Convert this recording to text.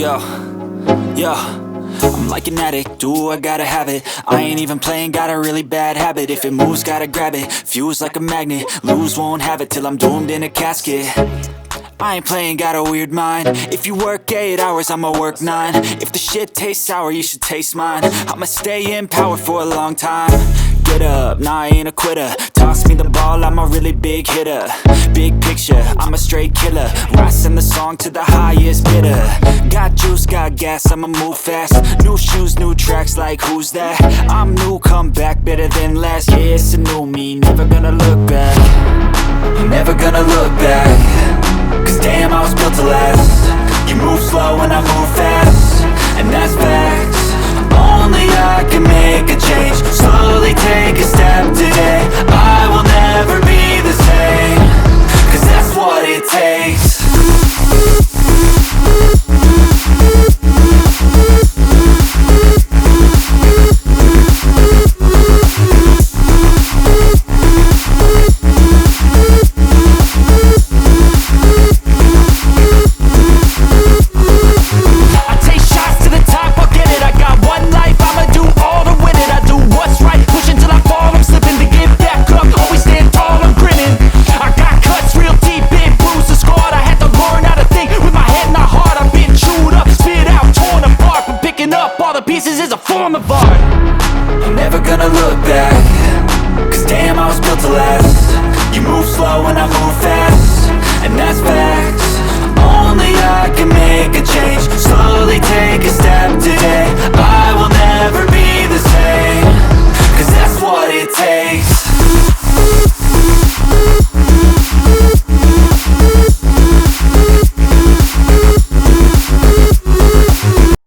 Yo, yo, I'm like an addict, do I gotta have it. I ain't even playing, got a really bad habit. If it moves, gotta grab it, fuse like a magnet. Lose, won't have it till I'm doomed in a casket. I ain't playing, got a weird mind. If you work 8 hours, I'ma work 9. If the shit tastes sour, you should taste mine. I'ma stay in power for a long time. Get up, nah, I ain't a quitter. Toss me the ball, I'm a really big hitter. Big picture, I'm a straight killer. Rising the song to the highest bidder. Got juice, got gas, I'ma move fast. New shoes, new tracks, like who's that? I'm new, come back, better than last. Yeah, it's a new me, never gonna look back. Never gonna look back. Cause damn, I was built to last. You move slow and I move fast, and that's facts. Only I can make a change. Slowly take a step today. I will never be the same. Cause that's what it takes. Pieces is a form of art. I'm never gonna look back. Cause damn, I was built to last. You move slow and I move fast.